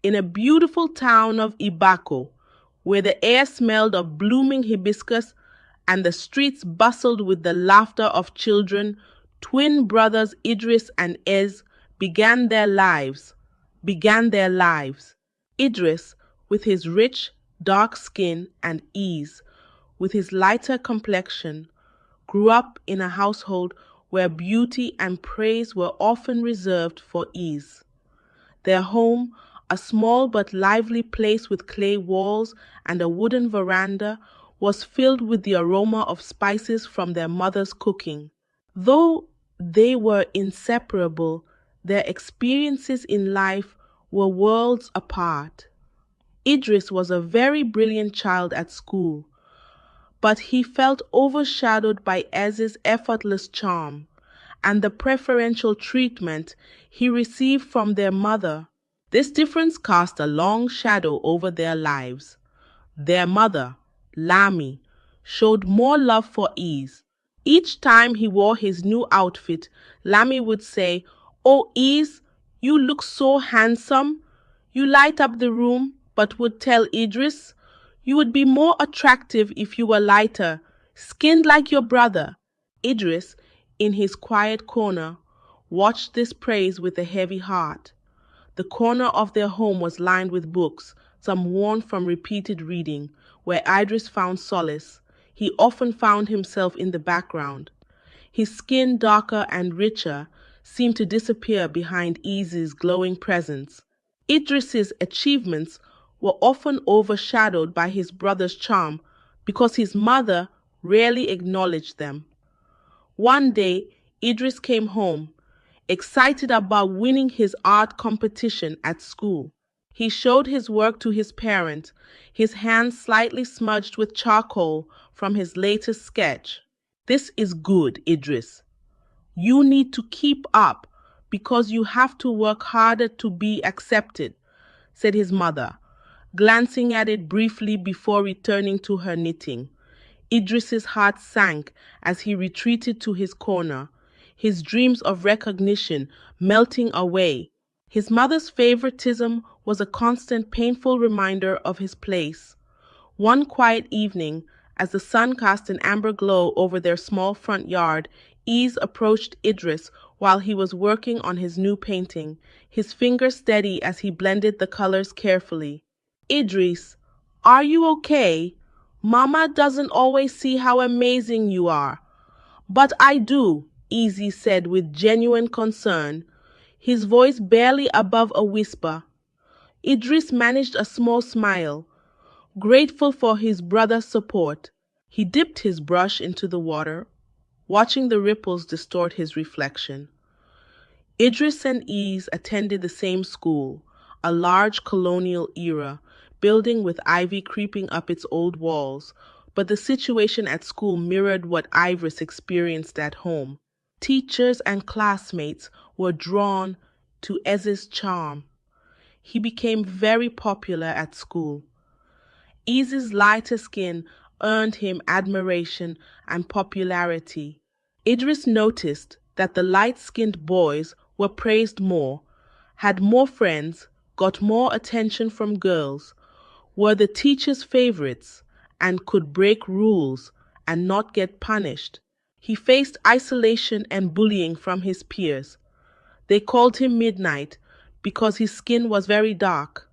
in a beautiful town of Ibako, where the air smelled of blooming hibiscus and the streets bustled with the laughter of children, twin brothers Idris and Ez began their lives. Idris, with his rich, dark skin, and Ez, with his lighter complexion, grew up in a household where beauty and praise were often reserved for Ez. Their home, a small but lively place with clay walls and a wooden veranda, was filled with the aroma of spices from their mother's cooking. Though they were inseparable, their experiences in life were worlds apart. Idris was a very brilliant child at school, but he felt overshadowed by Ez's effortless charm and the preferential treatment he received from their mother. This difference cast a long shadow over their lives. Their mother, Lami, showed more love for Ez. Each time he wore his new outfit, Lami would say, "Oh, Ez, you look so handsome. You light up the room," but would tell Idris, "You would be more attractive if you were lighter, skinned like your brother." Idris, in his quiet corner, watched this praise with a heavy heart. The corner of their home was lined with books, some worn from repeated reading, where Idris found solace. He often found himself in the background. His skin, darker and richer, seemed to disappear behind Ez's glowing presence. Idris's achievements were often overshadowed by his brother's charm because his mother rarely acknowledged them. One day, Idris came home, excited about winning his art competition at school. He showed his work to his parent, his hands slightly smudged with charcoal from his latest sketch. "This is good, Idris. You need to keep up because you have to work harder to be accepted," said his mother, glancing at it briefly before returning to her knitting. Idris's heart sank as he retreated to his corner, his dreams of recognition melting away. His mother's favoritism was a constant painful reminder of his place. One quiet evening, as the sun cast an amber glow over their small front yard, Ez approached Idris while he was working on his new painting, his fingers steady as he blended the colors carefully. "Idris, are you okay? Mama doesn't always see how amazing you are." "But I do," Ez said with genuine concern, his voice barely above a whisper. Idris managed a small smile, grateful for his brother's support. He dipped his brush into the water, watching the ripples distort his reflection. Idris and Ez attended the same school, a large colonial era building with ivy creeping up its old walls, but the situation at school mirrored what Idris experienced at home. Teachers and classmates were drawn to Ez's charm. He became very popular at school. Ez's lighter skin earned him admiration and popularity. Idris noticed that the light-skinned boys were praised more, had more friends, got more attention from girls, were the teacher's favorites, and could break rules and not get punished. He faced isolation and bullying from his peers. They called him Midnight because his skin was very dark.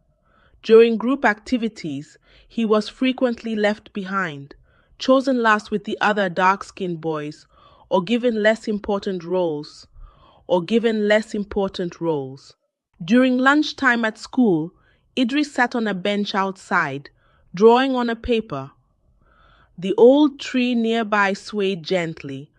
During group activities, he was frequently left behind, chosen last with the other dark-skinned boys, or given less important roles. During lunchtime at school, Idris sat on a bench outside, drawing on a paper. The old tree nearby swayed gently,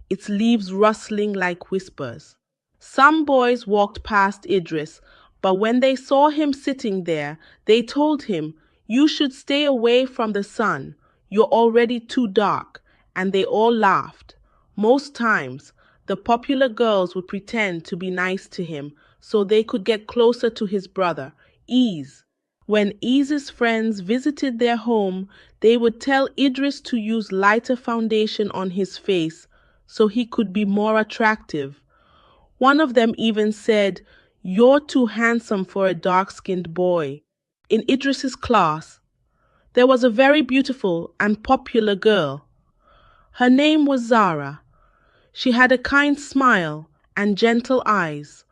its leaves rustling like whispers. Some boys walked past Idris, but when they saw him sitting there, they told him, "You should stay away from the sun. You're already too dark," and they all laughed. Most times, the popular girls would pretend to be nice to him so they could get closer to his brother, Ez. When Ez's friends visited their home, they would tell Idris to use lighter foundation on his face so he could be more attractive. One of them even said, "You're too handsome for a dark-skinned boy." In Idris's class, there was a very beautiful and popular girl. Her name was Zara. She had a kind smile and gentle eyes,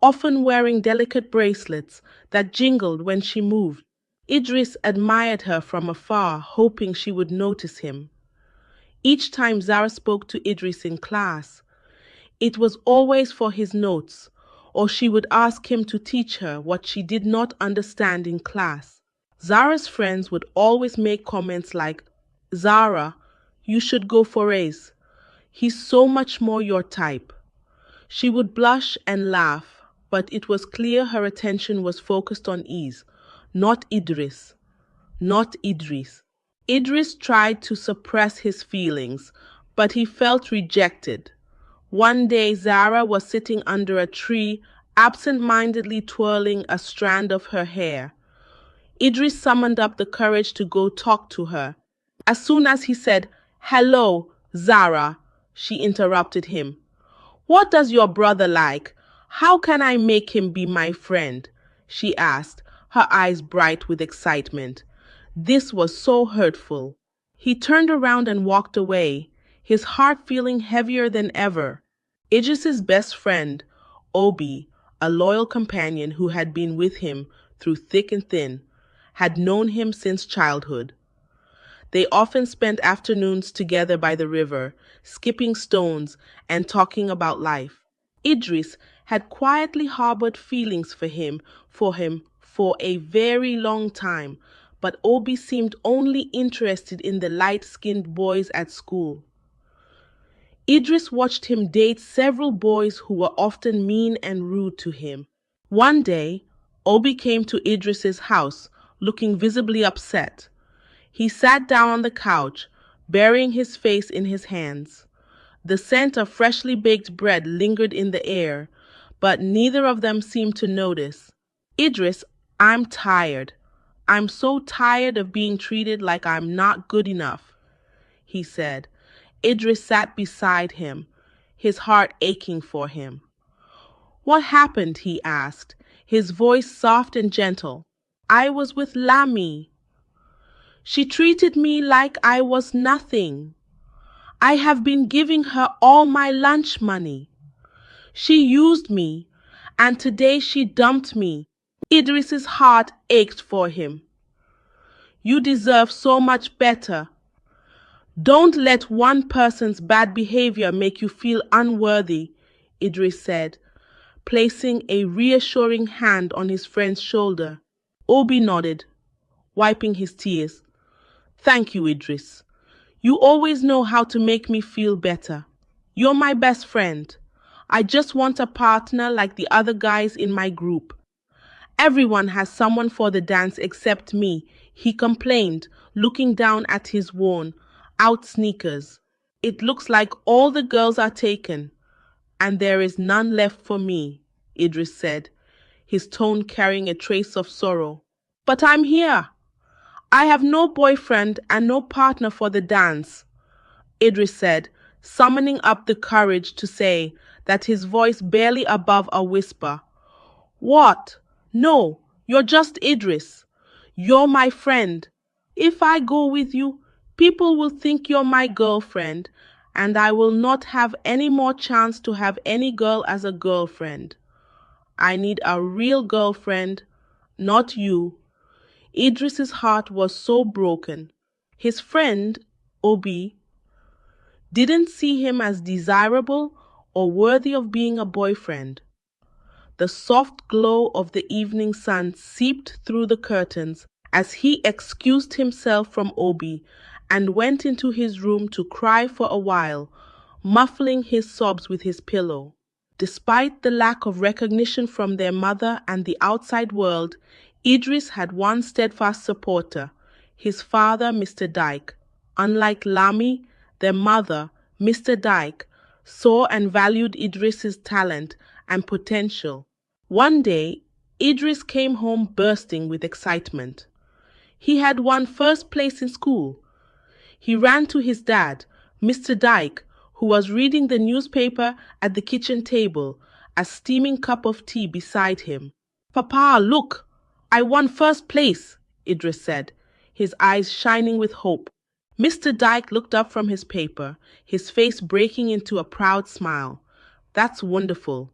often wearing delicate bracelets that jingled when she moved. Idris admired her from afar, hoping she would notice him. Each time Zara spoke to Idris in class, it was always for his notes, or she would ask him to teach her what she did not understand in class. Zara's friends would always make comments like, "Zara, you should go for Ace. He's so much more your type." She would blush and laugh, but it was clear her attention was focused on Ease, not Idris. Not Idris. Idris tried to suppress his feelings, but he felt rejected. One day Zara was sitting under a tree, absent-mindedly twirling a strand of her hair. Idris summoned up the courage to go talk to her. As soon as he said, "Hello, Zara," she interrupted him. "What does your brother like? How can I make him be my friend?" she asked, her eyes bright with excitement. This was so hurtful. He turned around and walked away, his heart feeling heavier than ever. Idris's best friend, Obi, a loyal companion who had been with him through thick and thin, had known him since childhood. They often spent afternoons together by the river, skipping stones and talking about life. Idris had quietly harbored feelings for him for a very long time, but Obi seemed only interested in the light-skinned boys at school. Idris watched him date several boys who were often mean and rude to him. One day, Obi came to Idris's house, looking visibly upset. He sat down on the couch, burying his face in his hands. The scent of freshly baked bread lingered in the air, but neither of them seemed to notice. "Idris, I'm tired. I'm so tired of being treated like I'm not good enough," he said. Idris sat beside him, his heart aching for him. "What happened?" he asked, his voice soft and gentle. "I was with Lami. She treated me like I was nothing. I have been giving her all my lunch money. She used me, and today she dumped me." Idris's heart ached for him. "You deserve so much better. Don't let one person's bad behavior make you feel unworthy," Idris said, placing a reassuring hand on his friend's shoulder. Obi nodded, wiping his tears. "Thank you, Idris. You always know how to make me feel better. You're my best friend. I just want a partner like the other guys in my group." "Everyone has someone for the dance except me," he complained, looking down at his worn-out sneakers. "It looks like all the girls are taken, and there is none left for me," Idris said, his tone carrying a trace of sorrow. "But I'm here. I have no boyfriend and no partner for the dance," Idris said, summoning up the courage to say that, his voice barely above a whisper. "What? No, you're just Idris. You're my friend. If I go with you, people will think you're my girlfriend, and I will not have any more chance to have any girl as a girlfriend. I need a real girlfriend, not you." Idris's heart was so broken. His friend, Obi, didn't see him as desirable or worthy of being a boyfriend. The soft glow of the evening sun seeped through the curtains as he excused himself from Obi and went into his room to cry for a while, muffling his sobs with his pillow. Despite the lack of recognition from their mother and the outside world, Idris had one steadfast supporter, his father, Mr. Dyke. Unlike Lami, their mother, Mr. Dyke, saw and valued Idris's talent and potential. One day, Idris came home bursting with excitement. He had won first place in school. He ran to his dad, Mr. Dyke, who was reading the newspaper at the kitchen table, a steaming cup of tea beside him. Papa, look! I won first place, Idris said, his eyes shining with hope. Mr. Dyke looked up from his paper, his face breaking into a proud smile. That's wonderful.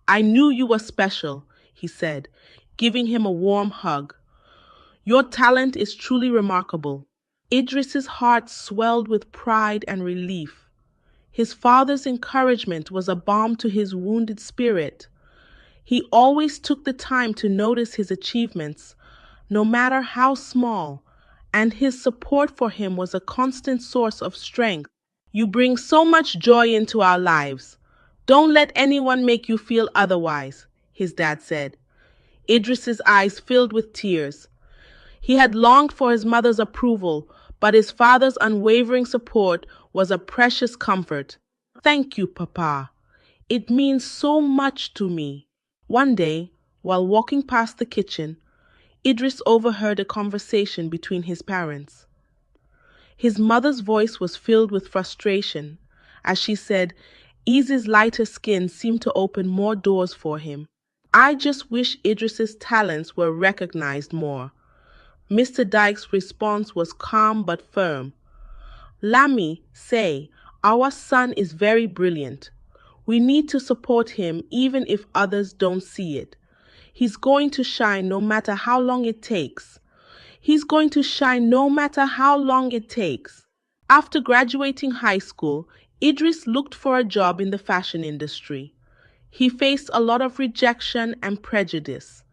I knew you were special, he said, giving him a warm hug. Your talent is truly remarkable. Idris's heart swelled with pride and relief. His father's encouragement was a balm to his wounded spirit. He always took the time to notice his achievements, no matter how small, and his support for him was a constant source of strength. You bring so much joy into our lives. Don't let anyone make you feel otherwise, his dad said. Idris's eyes filled with tears. He had longed for his mother's approval, but his father's unwavering support was a precious comfort. Thank you, Papa. It means so much to me. One day, while walking past the kitchen, Idris overheard a conversation between his parents. His mother's voice was filled with frustration as she said, Easy's lighter skin seemed to open more doors for him. I just wish Idris's talents were recognized more. Mr. Dyke's response was calm but firm. Lami, say, our son is very brilliant. We need to support him even if others don't see it. He's going to shine no matter how long it takes. He's going to shine no matter how long it takes. After graduating high school, Idris looked for a job in the fashion industry. He faced a lot of rejection and prejudice.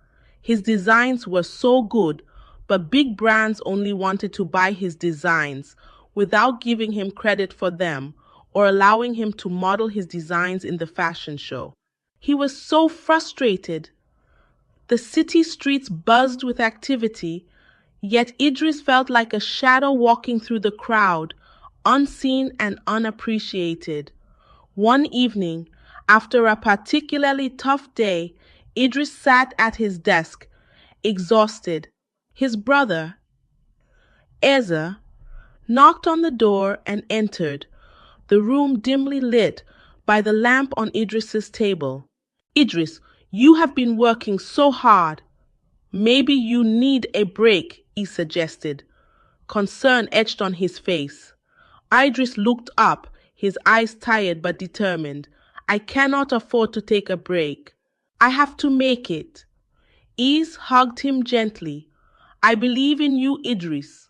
His designs were so good, but big brands only wanted to buy his designs without giving him credit for them or allowing him to model his designs in the fashion show. He was so frustrated. The city streets buzzed with activity, yet Idris felt like a shadow walking through the crowd, unseen and unappreciated. One evening, after a particularly tough day, Idris sat at his desk, exhausted. His brother, Eza, knocked on the door and entered, the room dimly lit by the lamp on Idris's table. Idris, you have been working so hard. Maybe you need a break, he suggested. Concern etched on his face. Idris looked up, his eyes tired but determined. I cannot afford to take a break. I have to make it. Ease hugged him gently. I believe in you, Idris.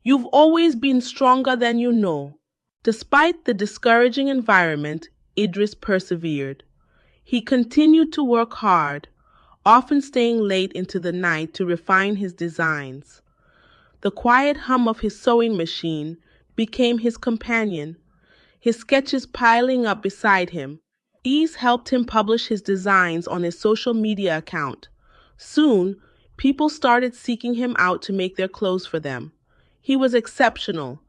You've always been stronger than you know. Despite the discouraging environment, Idris persevered. He continued to work hard, often staying late into the night to refine his designs. The quiet hum of his sewing machine became his companion, his sketches piling up beside him. Ease helped him publish his designs on his social media account. Soon, people started seeking him out to make their clothes for them. He was exceptional.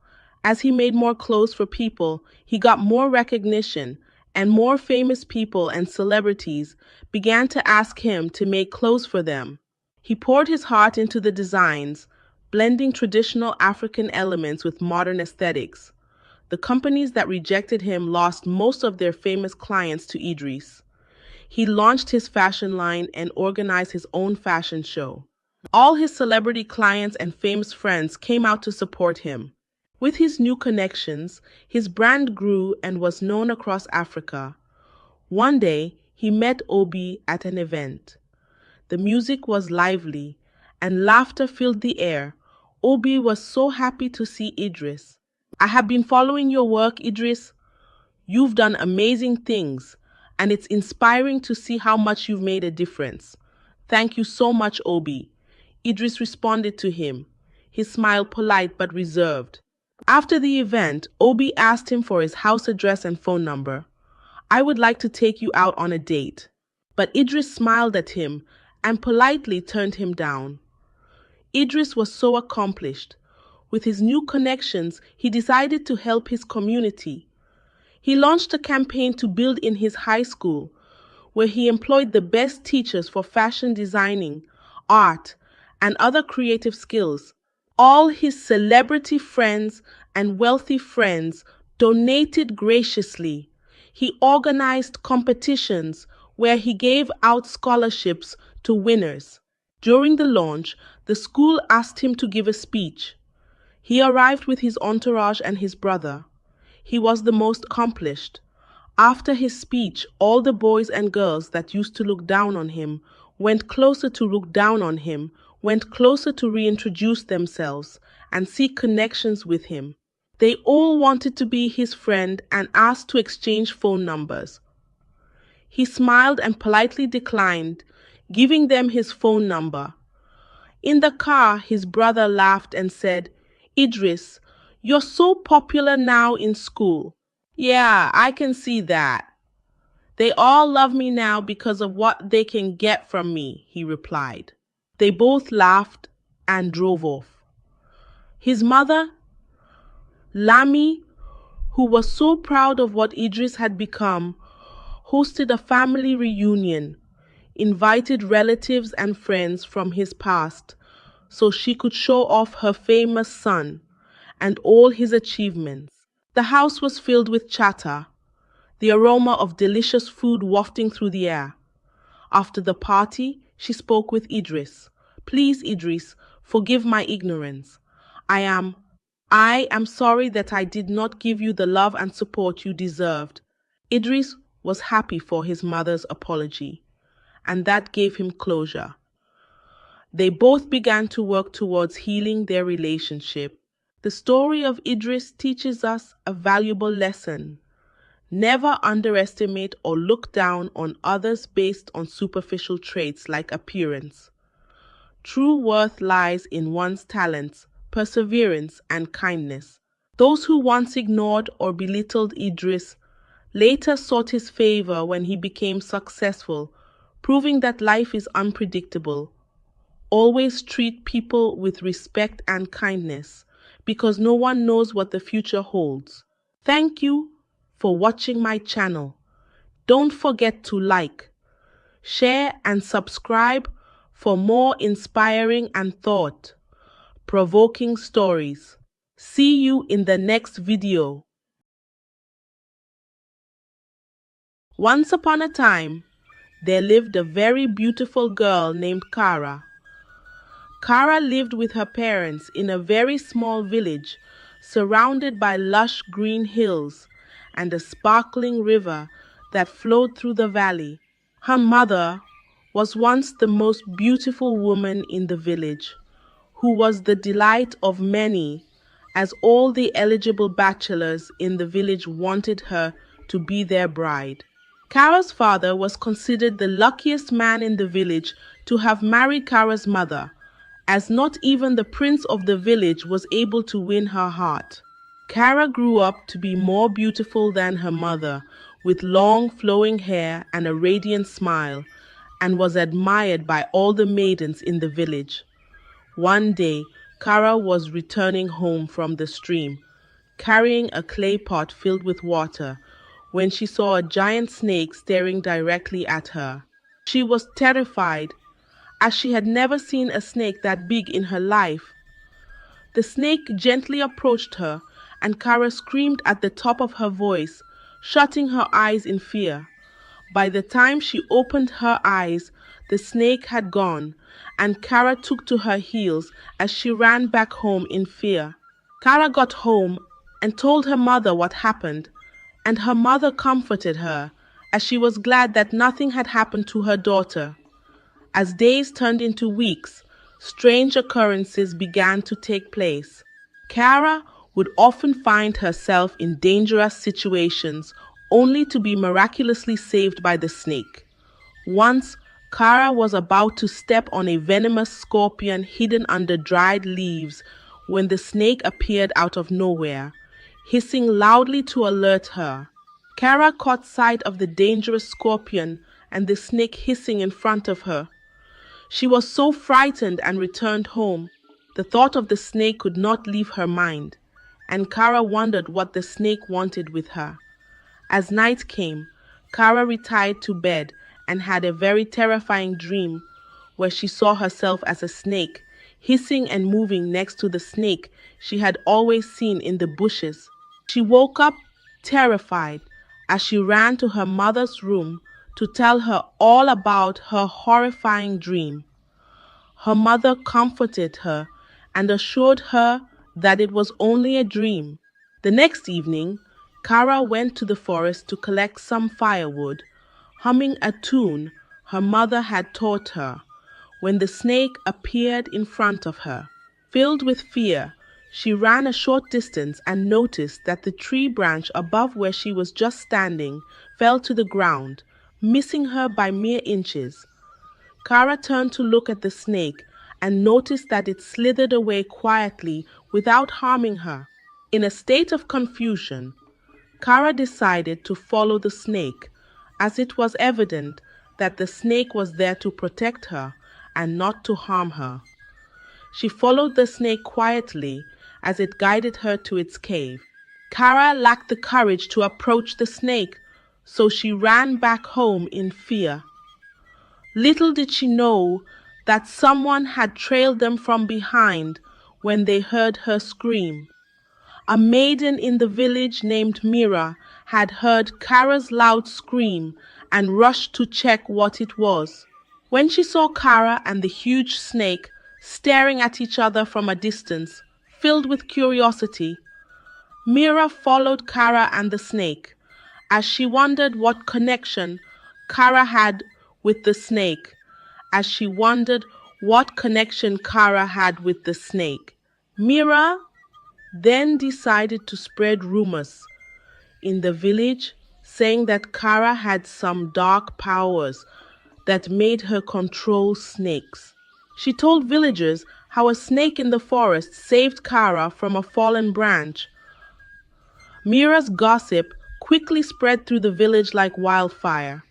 As he made more clothes for people, he got more recognition, and more famous people and celebrities began to ask him to make clothes for them. He poured his heart into the designs, blending traditional African elements with modern aesthetics. The companies that rejected him lost most of their famous clients to Idris. He launched his fashion line and organized his own fashion show. All his celebrity clients and famous friends came out to support him. With his new connections, his brand grew and was known across Africa. One day, he met Obi at an event. The music was lively, and laughter filled the air. Obi was so happy to see Idris. I have been following your work, Idris. You've done amazing things, and it's inspiring to see how much you've made a difference. Thank you so much, Obi. Idris responded to him, his smile polite but reserved. After the event, Obi asked him for his house address and phone number. I would like to take you out on a date. But Idris smiled at him and politely turned him down. Idris was so accomplished. With his new connections, he decided to help his community. He launched a campaign to build in his high school, where he employed the best teachers for fashion designing, art, and other creative skills. All his celebrity friends and wealthy friends donated graciously. He organized competitions where he gave out scholarships to winners. During the launch, the school asked him to give a speech. He arrived with his entourage and his brother. He was the most accomplished. After his speech, all the boys and girls that used to look down on him went closer to look down on him, went closer to reintroduce themselves and seek connections with him. They all wanted to be his friend and asked to exchange phone numbers. He smiled and politely declined, giving them his phone number. In the car, his brother laughed and said, "Idris, you're so popular now in school." "Yeah, I can see that. They all love me now because of what they can get from me," he replied. They both laughed and drove off. His mother, Lami, who was so proud of what Idris had become, hosted a family reunion, invited relatives and friends from his past so she could show off her famous son and all his achievements. The house was filled with chatter, the aroma of delicious food wafting through the air. After the party, she spoke with Idris. "Please, Idris, forgive my ignorance. I am sorry that I did not give you the love and support you deserved." Idris was happy for his mother's apology, and that gave him closure. They both began to work towards healing their relationship. The story of Idris teaches us a valuable lesson. Never underestimate or look down on others based on superficial traits like appearance. True worth lies in one's talents, perseverance, and kindness. Those who once ignored or belittled Idris later sought his favor when he became successful, proving that life is unpredictable. Always treat people with respect and kindness, because no one knows what the future holds. Thank you for watching my channel. Don't forget to like, share, and subscribe for more inspiring and thought-provoking stories. See you in the next video. Once upon a time, there lived a very beautiful girl named Kara. Kara lived with her parents in a very small village, surrounded by lush green hills and a sparkling river that flowed through the valley. Her mother was once the most beautiful woman in the village, who was the delight of many, as all the eligible bachelors in the village wanted her to be their bride. Kara's father was considered the luckiest man in the village to have married Kara's mother, as not even the prince of the village was able to win her heart. Kara grew up to be more beautiful than her mother, with long flowing hair and a radiant smile, and was admired by all the maidens in the village. One day, Kara was returning home from the stream, carrying a clay pot filled with water, when she saw a giant snake staring directly at her. She was terrified, as she had never seen a snake that big in her life. The snake gently approached her, and Kara screamed at the top of her voice, shutting her eyes in fear. By the time she opened her eyes, the snake had gone, and Kara took to her heels as she ran back home in fear. Kara got home and told her mother what happened, and her mother comforted her, as she was glad that nothing had happened to her daughter. As days turned into weeks, strange occurrences began to take place. Kara would often find herself in dangerous situations only to be miraculously saved by the snake. Once, Kara was about to step on a venomous scorpion hidden under dried leaves when the snake appeared out of nowhere, hissing loudly to alert her. Kara caught sight of the dangerous scorpion and the snake hissing in front of her. She was so frightened and returned home. The thought of the snake could not leave her mind, and Kara wondered what the snake wanted with her. As night came, Kara retired to bed and had a very terrifying dream where she saw herself as a snake, hissing and moving next to the snake she had always seen in the bushes. She woke up terrified as she ran to her mother's room to tell her all about her horrifying dream. Her mother comforted her and assured her that it was only a dream. The next evening, Kara went to the forest to collect some firewood, humming a tune her mother had taught her, when the snake appeared in front of her. Filled with fear, she ran a short distance and noticed that the tree branch above where she was just standing fell to the ground, missing her by mere inches. Kara turned to look at the snake and noticed that it slithered away quietly without harming her. In a state of confusion, Kara decided to follow the snake, as it was evident that the snake was there to protect her and not to harm her. She followed the snake quietly as it guided her to its cave. Kara lacked the courage to approach the snake, so she ran back home in fear. Little did she know that someone had trailed them from behind when they heard her scream. A maiden in the village named Mira had heard Kara's loud scream and rushed to check what it was. When she saw Kara and the huge snake staring at each other from a distance, filled with curiosity, Mira followed Kara and the snake, as she wondered what connection Kara had with the snake, Mira then decided to spread rumors in the village, saying that Kara had some dark powers that made her control snakes. She told villagers how a snake in the forest saved Kara from a fallen branch. Mira's gossip quickly spread through the village like wildfire.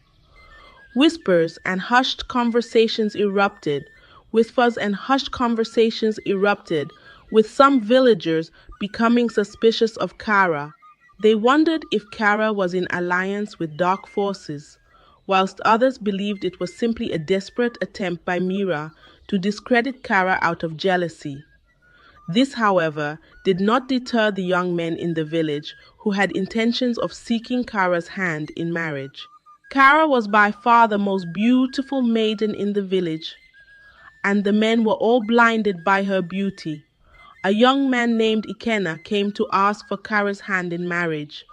Whispers and hushed conversations erupted, with some villagers becoming suspicious of Kara. They wondered if Kara was in alliance with dark forces, whilst others believed it was simply a desperate attempt by Mira to discredit Kara out of jealousy. This, however, did not deter the young men in the village who had intentions of seeking Kara's hand in marriage. Kara was by far the most beautiful maiden in the village, and the men were all blinded by her beauty. A young man named Ikenna came to ask for Kara's hand in marriage.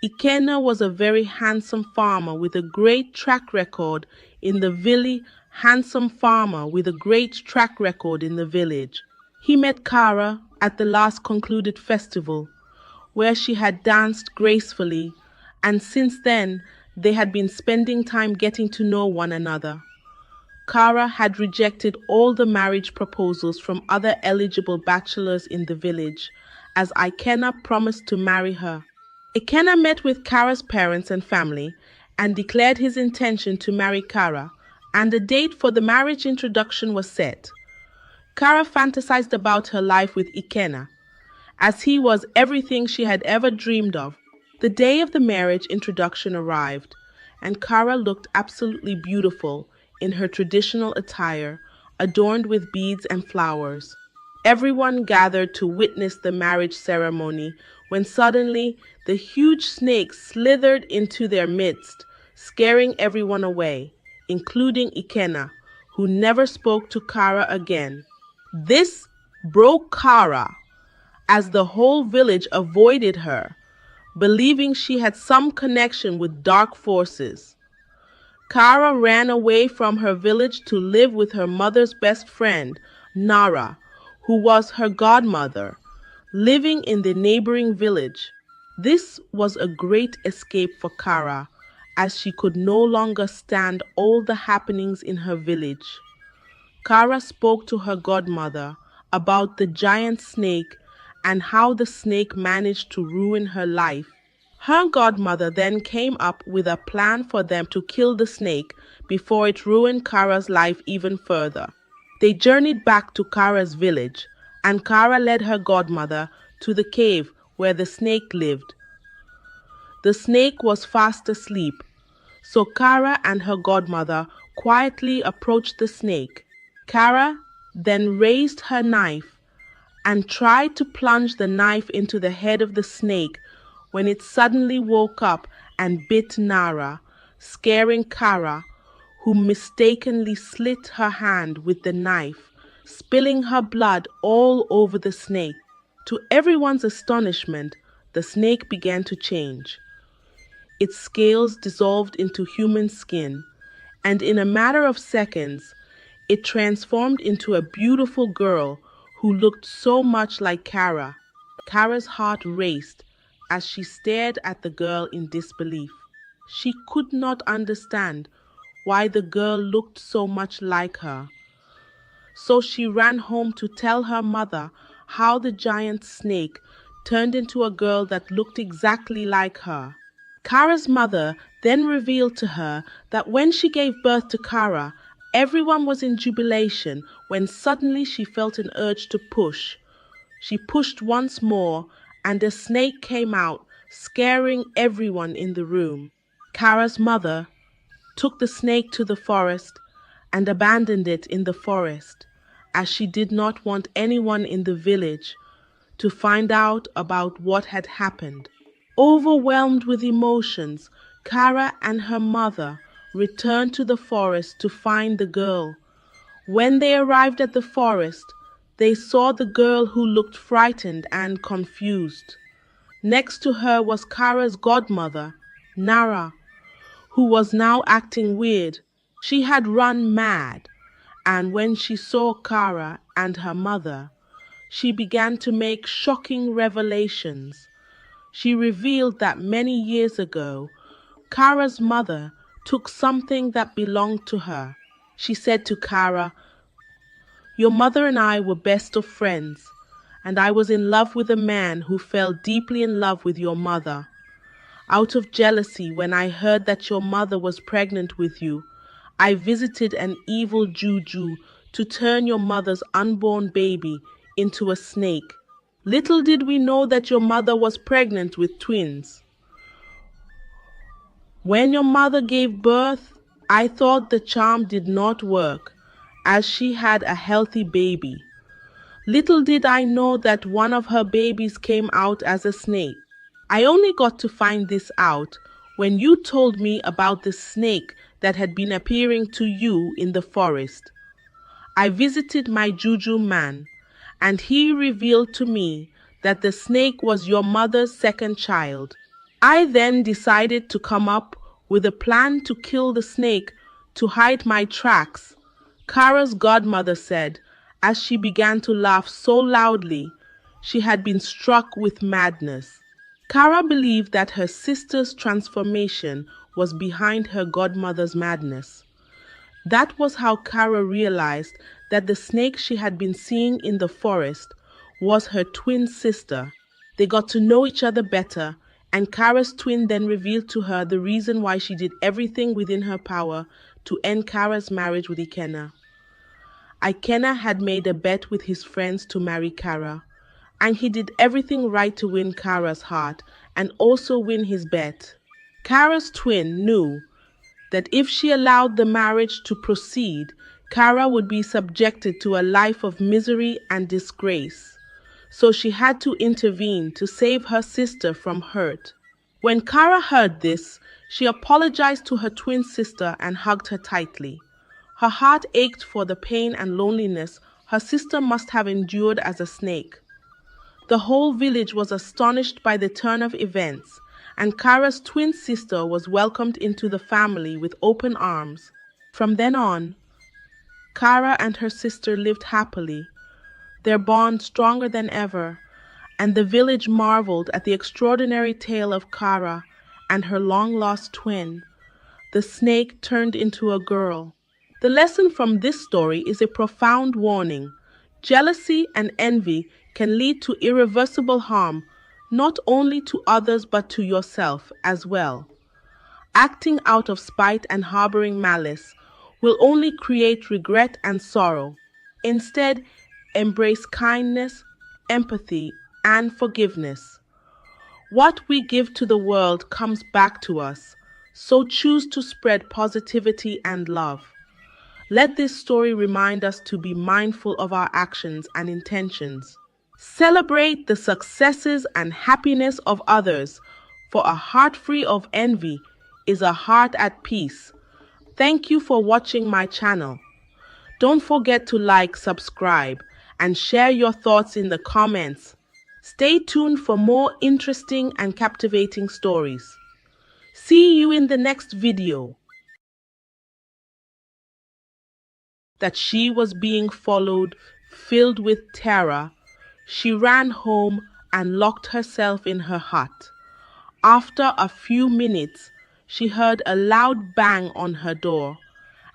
Ikenna was a very handsome farmer with a great track record in the village. He met Kara at the last concluded festival, where she had danced gracefully, and since then they had been spending time getting to know one another. Kara had rejected all the marriage proposals from other eligible bachelors in the village, as Ikenna promised to marry her. Ikenna met with Kara's parents and family and declared his intention to marry Kara, and a date for the marriage introduction was set. Kara fantasized about her life with Ikenna, as he was everything she had ever dreamed of. The day of the marriage introduction arrived, and Kara looked absolutely beautiful in her traditional attire, adorned with beads and flowers. Everyone gathered to witness the marriage ceremony when suddenly the huge snake slithered into their midst, scaring everyone away, including Ikenna, who never spoke to Kara again. This broke Kara, as the whole village avoided her, believing she had some connection with dark forces. Kara ran away from her village to live with her mother's best friend, Nara, who was her godmother, living in the neighboring village. This was a great escape for Kara, as she could no longer stand all the happenings in her village. Kara spoke to her godmother about the giant snake and how the snake managed to ruin her life. Her godmother then came up with a plan for them to kill the snake before it ruined Kara's life even further. They journeyed back to Kara's village, and Kara led her godmother to the cave where the snake lived. The snake was fast asleep, so Kara and her godmother quietly approached the snake. Kara then raised her knife and tried to plunge the knife into the head of the snake when it suddenly woke up and bit Nara, scaring Kara, who mistakenly slit her hand with the knife, spilling her blood all over the snake. To everyone's astonishment, the snake began to change. Its scales dissolved into human skin, and in a matter of seconds, it transformed into a beautiful girl who looked so much like Kara. Kara's heart raced as she stared at the girl in disbelief. She could not understand why the girl looked so much like her. So she ran home to tell her mother how the giant snake turned into a girl that looked exactly like her. Kara's mother then revealed to her that when she gave birth to Kara, everyone was in jubilation when suddenly she felt an urge to push. She pushed once more, and a snake came out, scaring everyone in the room. Kara's mother took the snake to the forest and abandoned it in the forest, as she did not want anyone in the village to find out about what had happened. Overwhelmed with emotions, Kara and her mother returned to the forest to find the girl. When they arrived at the forest, they saw the girl who looked frightened and confused. Next to her was Kara's godmother, Nara, who was now acting weird. She had run mad, and when she saw Kara and her mother, she began to make shocking revelations. She revealed that many years ago, Kara's mother took something that belonged to her. She said to Kara, "Your mother and I were best of friends, and I was in love with a man who fell deeply in love with your mother. Out of jealousy, when I heard that your mother was pregnant with you, I visited an evil juju to turn your mother's unborn baby into a snake. Little did we know that your mother was pregnant with twins. When your mother gave birth, I thought the charm did not work, as she had a healthy baby. Little did I know that one of her babies came out as a snake. I only got to find this out when you told me about the snake that had been appearing to you in the forest. I visited my juju man, and he revealed to me that the snake was your mother's second child. I then decided to come up with a plan to kill the snake to hide my tracks," Kara's godmother said, as she began to laugh so loudly she had been struck with madness. Kara believed that her sister's transformation was behind her godmother's madness. That was how Kara realized that the snake she had been seeing in the forest was her twin sister. They got to know each other better, and Kara's twin then revealed to her the reason why she did everything within her power to end Kara's marriage with Ikenna. Ikenna had made a bet with his friends to marry Kara, and he did everything right to win Kara's heart and also win his bet. Kara's twin knew that if she allowed the marriage to proceed, Kara would be subjected to a life of misery and disgrace. So she had to intervene to save her sister from hurt. When Kara heard this, she apologized to her twin sister and hugged her tightly. Her heart ached for the pain and loneliness her sister must have endured as a snake. The whole village was astonished by the turn of events, and Kara's twin sister was welcomed into the family with open arms. From then on, Kara and her sister lived happily, their bond stronger than ever, and the village marveled at the extraordinary tale of Kara and her long-lost twin. The snake turned into a girl. The lesson from this story is a profound warning. Jealousy and envy can lead to irreversible harm, not only to others but to yourself as well. Acting out of spite and harboring malice will only create regret and sorrow. Instead, embrace kindness, empathy, and forgiveness. What we give to the world comes back to us, so choose to spread positivity and love. Let this story remind us to be mindful of our actions and intentions. Celebrate the successes and happiness of others, for a heart free of envy is a heart at peace. Thank you for watching my channel. Don't forget to like, subscribe, and share your thoughts in the comments. Stay tuned for more interesting and captivating stories. See you in the next video. That she was being followed, filled with terror, she ran home and locked herself in her hut. After a few minutes, she heard a loud bang on her door,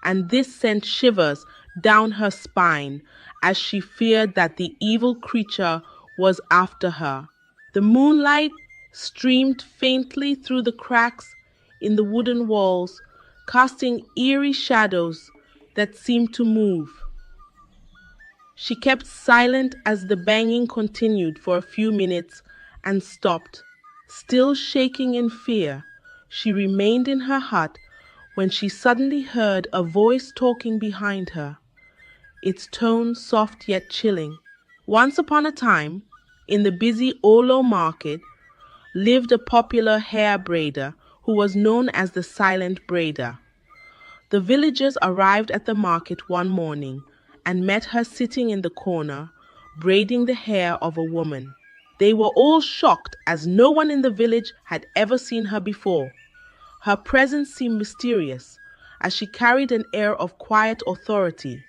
and this sent shivers down her spine as she feared that the evil creature was after her. The moonlight streamed faintly through the cracks in the wooden walls, casting eerie shadows that seemed to move. She kept silent as the banging continued for a few minutes and stopped. Still shaking in fear, she remained in her hut when she suddenly heard a voice talking behind her, its tone soft yet chilling. Once upon a time, in the busy Olo market, lived a popular hair braider who was known as the Silent Braider. The villagers arrived at the market one morning and met her sitting in the corner, braiding the hair of a woman. They were all shocked as no one in the village had ever seen her before. Her presence seemed mysterious, as she carried an air of quiet authority.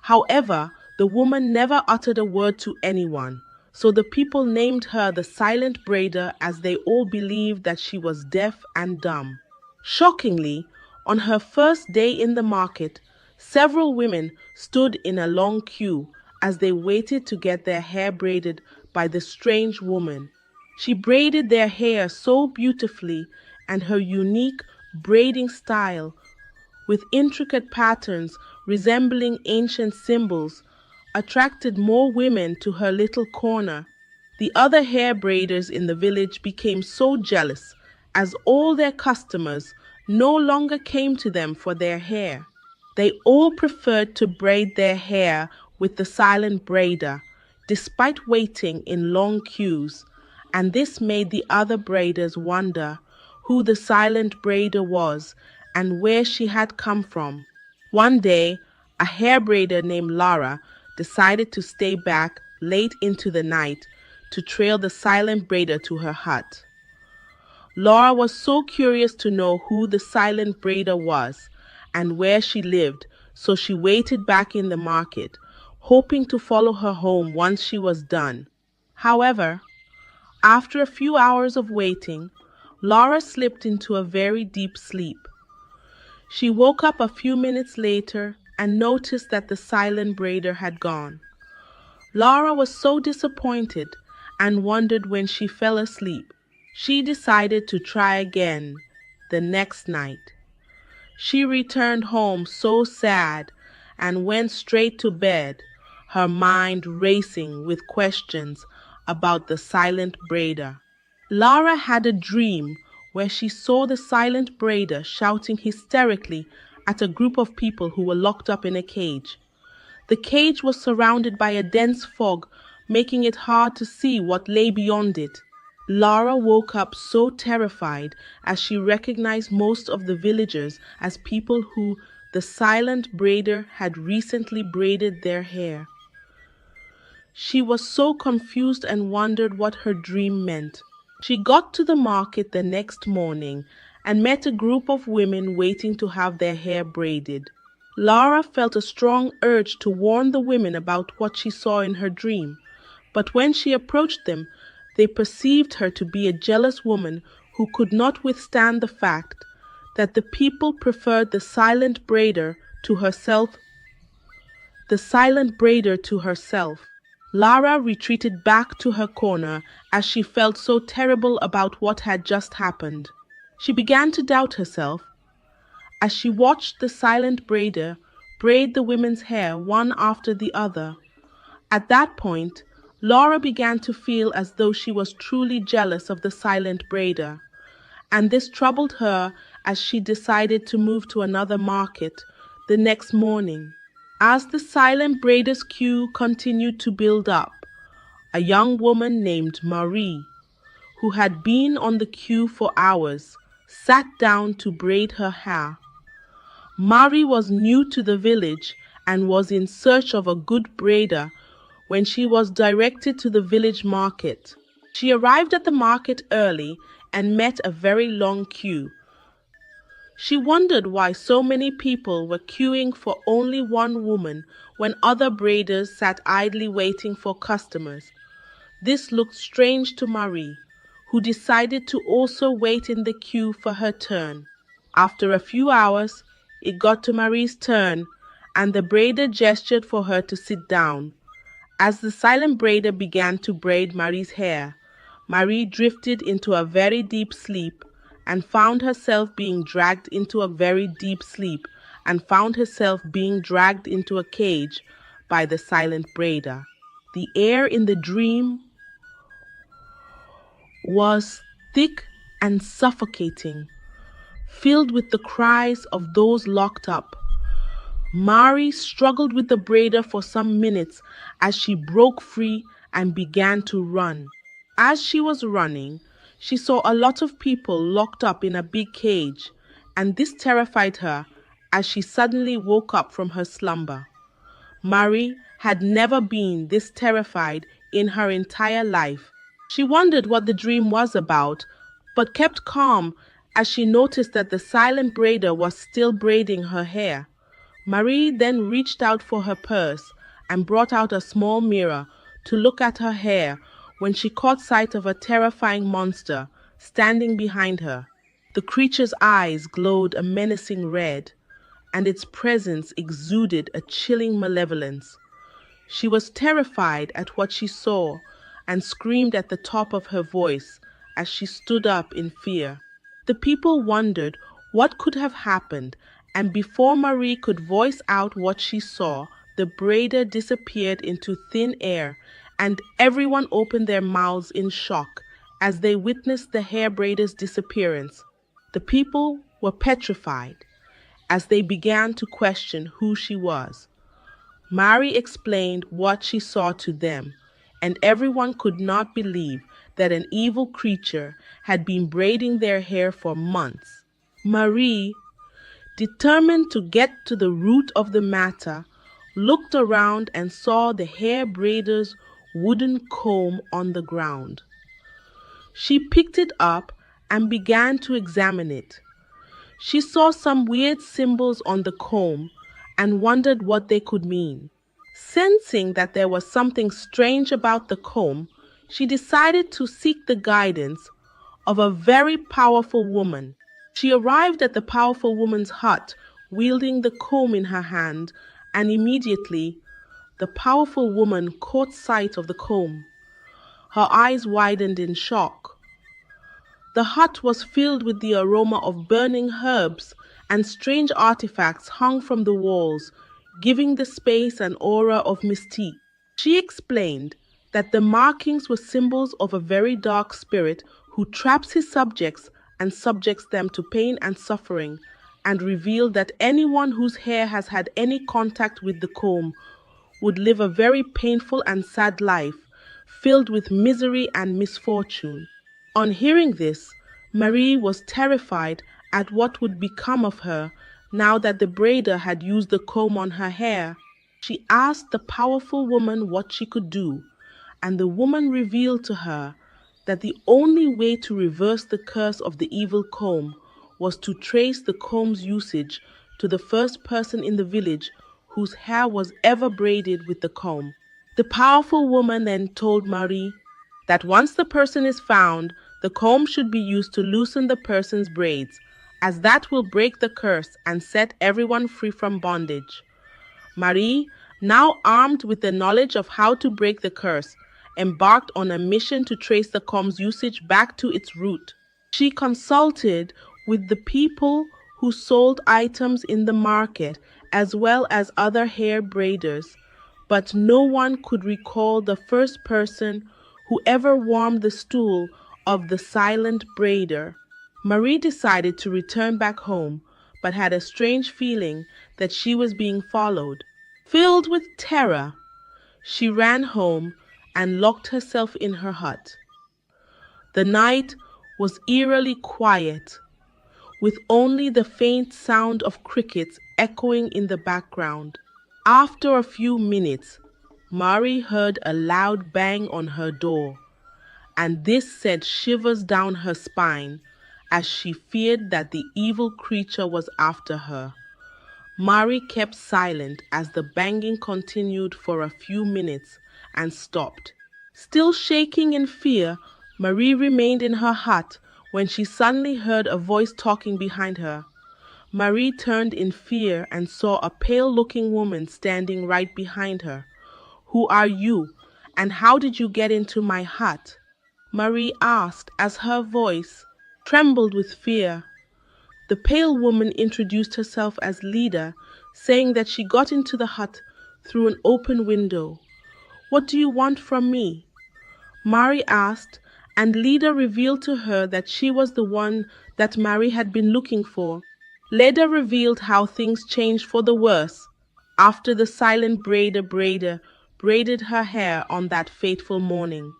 However, the woman never uttered a word to anyone, so the people named her the Silent Braider as they all believed that she was deaf and dumb. Shockingly, on her first day in the market, several women stood in a long queue as they waited to get their hair braided by the strange woman. She braided their hair so beautifully, and her unique braiding style, with intricate patterns resembling ancient symbols, attracted more women to her little corner. The other hair braiders in the village became so jealous, as all their customers no longer came to them for their hair. They all preferred to braid their hair with the Silent Braider, despite waiting in long queues, and this made the other braiders wonder who the Silent Braider was and where she had come from. One day, a hair braider named Laura decided to stay back late into the night to trail the Silent Braider to her hut. Laura was so curious to know who the Silent Braider was and where she lived, so she waited back in the market, hoping to follow her home once she was done. However, after a few hours of waiting, Laura slipped into a very deep sleep. She woke up a few minutes later and noticed that the Silent Braider had gone. Laura was so disappointed and wondered when she fell asleep. She decided to try again the next night. She returned home so sad and went straight to bed, her mind racing with questions about the Silent Braider. Laura had a dream where she saw the Silent Braider shouting hysterically at a group of people who were locked up in a cage. The cage was surrounded by a dense fog, making it hard to see what lay beyond it. Laura woke up so terrified as she recognized most of the villagers as people who the Silent Braider had recently braided their hair. She was so confused and wondered what her dream meant. She got to the market the next morning and met a group of women waiting to have their hair braided. Laura felt a strong urge to warn the women about what she saw in her dream, but when she approached them, they perceived her to be a jealous woman who could not withstand the fact that the people preferred the Silent Braider to herself. Lara retreated back to her corner as she felt so terrible about what had just happened. She began to doubt herself as she watched the Silent Braider braid the women's hair one after the other. At that point, Laura began to feel as though she was truly jealous of the Silent Braider, and this troubled her as she decided to move to another market the next morning. As the Silent Braider's queue continued to build up, a young woman named Marie, who had been on the queue for hours, sat down to braid her hair. Marie was new to the village and was in search of a good braider when she was directed to the village market. She arrived at the market early and met a very long queue. She wondered why so many people were queuing for only one woman when other braiders sat idly waiting for customers. This looked strange to Marie, who decided to also wait in the queue for her turn. After a few hours, it got to Marie's turn, and the braider gestured for her to sit down. As the silent braider began to braid Marie's hair, Marie drifted into a very deep sleep and found herself being dragged into a very deep sleep and found herself being dragged into a cage by the silent braider. The air in the dream was thick and suffocating, filled with the cries of those locked up. Marie struggled with the braider for some minutes as she broke free and began to run. As she was running, she saw a lot of people locked up in a big cage, and this terrified her as she suddenly woke up from her slumber. Marie had never been this terrified in her entire life. She wondered what the dream was about, but kept calm as she noticed that the silent braider was still braiding her hair. Marie then reached out for her purse and brought out a small mirror to look at her hair when she caught sight of a terrifying monster standing behind her. The creature's eyes glowed a menacing red, and its presence exuded a chilling malevolence. She was terrified at what she saw and screamed at the top of her voice as she stood up in fear. The people wondered what could have happened, and before Marie could voice out what she saw, the braider disappeared into thin air, and everyone opened their mouths in shock as they witnessed the hair braider's disappearance. The people were petrified as they began to question who she was. Marie explained what she saw to them, and everyone could not believe that an evil creature had been braiding their hair for months. Marie, determined to get to the root of the matter, looked around and saw the hair braider's wooden comb on the ground. She picked it up and began to examine it. She saw some weird symbols on the comb and wondered what they could mean. Sensing that there was something strange about the comb, she decided to seek the guidance of a very powerful woman. She arrived at the powerful woman's hut wielding the comb in her hand, and immediately the powerful woman caught sight of the comb. Her eyes widened in shock. The hut was filled with the aroma of burning herbs, and strange artifacts hung from the walls, giving the space an aura of mystique. She explained that the markings were symbols of a very dark spirit who traps his subjects and subjects them to pain and suffering, and revealed that anyone whose hair has had any contact with the comb would live a very painful and sad life, filled with misery and misfortune. On hearing this, Marie was terrified at what would become of her now that the braider had used the comb on her hair. She asked the powerful woman what she could do, and the woman revealed to her that the only way to reverse the curse of the evil comb was to trace the comb's usage to the first person in the village whose hair was ever braided with the comb. The powerful woman then told Marie that once the person is found, the comb should be used to loosen the person's braids, as that will break the curse and set everyone free from bondage. Marie, now armed with the knowledge of how to break the curse, embarked on a mission to trace the comb's usage back to its root. She consulted with the people who sold items in the market as well as other hair braiders, but no one could recall the first person who ever warmed the stool of the silent braider. Marie decided to return back home, but had a strange feeling that she was being followed. Filled with terror, she ran home and locked herself in her hut. The night was eerily quiet. with only the faint sound of crickets echoing in the background. After a few minutes, Mary heard a loud bang on her door, and this sent shivers down her spine as she feared that the evil creature was after her. Mary kept silent as the banging continued for a few minutes and stopped. Still shaking in fear, Marie remained in her hut when she suddenly heard a voice talking behind her. Marie turned in fear and saw a pale-looking woman standing right behind her. "Who are you, and how did you get into my hut?" Marie asked as her voice trembled with fear. The pale woman introduced herself as Leda, saying that she got into the hut through an open window. "What do you want from me?" Mary asked, and Leda revealed to her that she was the one that Mary had been looking for. Leda revealed how things changed for the worse after the silent braider braided her hair on that fateful morning.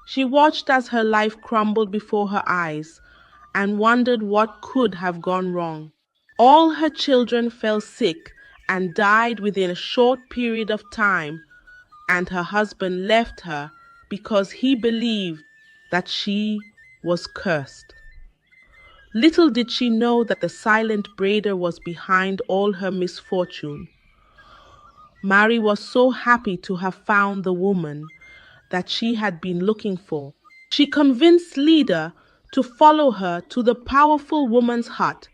She watched as her life crumbled before her eyes and wondered what could have gone wrong. All her children fell sick and died within a short period of time, and her husband left her because he believed that she was cursed. Little did she know that the silent braider was behind all her misfortune. Mary was so happy to have found the woman that she had been looking for. She convinced Leda to follow her to the powerful woman's hut,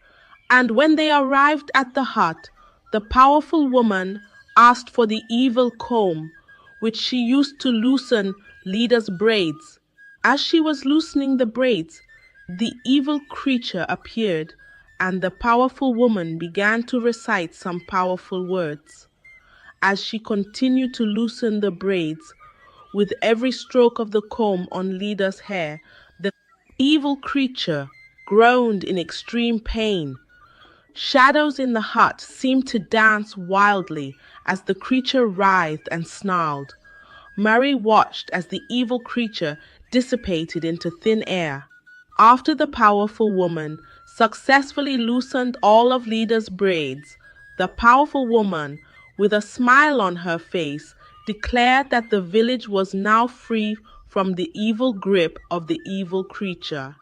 and when they arrived at the hut, the powerful woman asked for the evil comb, which she used to loosen Leda's braids. As she was loosening the braids, the evil creature appeared, and the powerful woman began to recite some powerful words. As she continued to loosen the braids, with every stroke of the comb on Leda's hair, the evil creature groaned in extreme pain. Shadows in the hut seemed to dance wildly as the creature writhed and snarled. Mary watched as the evil creature dissipated into thin air. After the powerful woman successfully loosened all of Leda's braids, the powerful woman, with a smile on her face, declared that the village was now free from the evil grip of the evil creature.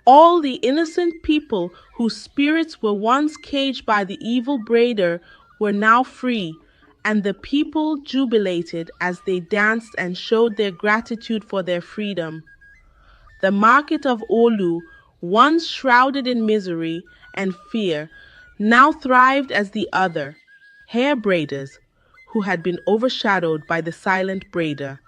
All the innocent people whose spirits were once caged by the evil braider were now free, and the people jubilated as they danced and showed their gratitude for their freedom. The market of Olu, once shrouded in misery and fear, now thrived as the other. Hair braiders, who had been overshadowed by the silent braider,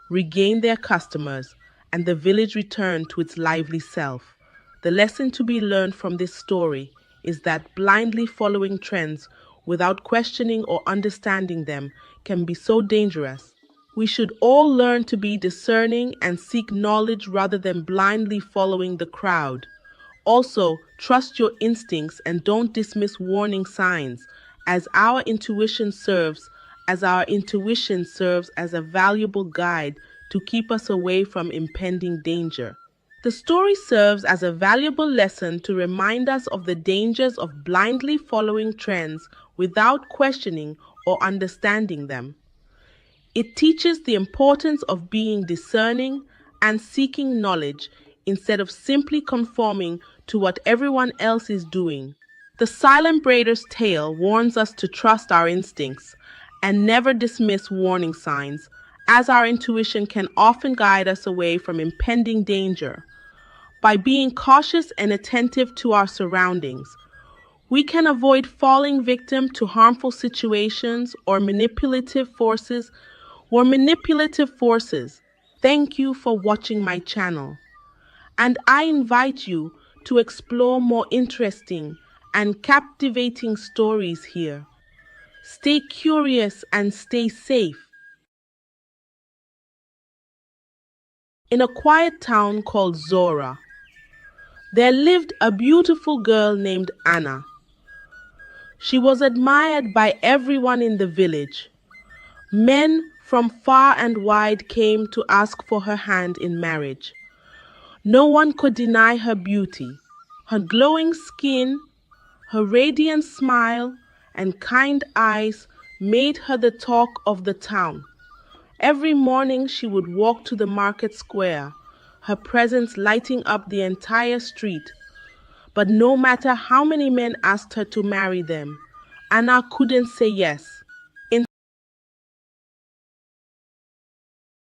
regained their customers, and the village returned to its lively self. The lesson to be learned from this story is that blindly following trends without questioning or understanding them can be so dangerous. We should all learn to be discerning and seek knowledge rather than blindly following the crowd. Also, trust your instincts and don't dismiss warning signs, as our intuition serves as a valuable guide to keep us away from impending danger. The story serves as a valuable lesson to remind us of the dangers of blindly following trends without questioning or understanding them. It teaches the importance of being discerning and seeking knowledge instead of simply conforming to what everyone else is doing. The Silent Braider's tale warns us to trust our instincts and never dismiss warning signs, as our intuition can often guide us away from impending danger. By being cautious and attentive to our surroundings, we can avoid falling victim to harmful situations or manipulative forces. Thank you for watching my channel, and I invite you to explore more interesting and captivating stories here. Stay curious and stay safe. In a quiet town called Zora, there lived a beautiful girl named Anna. She was admired by everyone in the village. Men from far and wide came to ask for her hand in marriage. No one could deny her beauty, Her glowing skin, her radiant smile, and kind eyes made her the talk of the town. Every morning she would walk to the market square, her presence lighting up the entire street. But no matter how many men asked her to marry them, Anna couldn't say yes.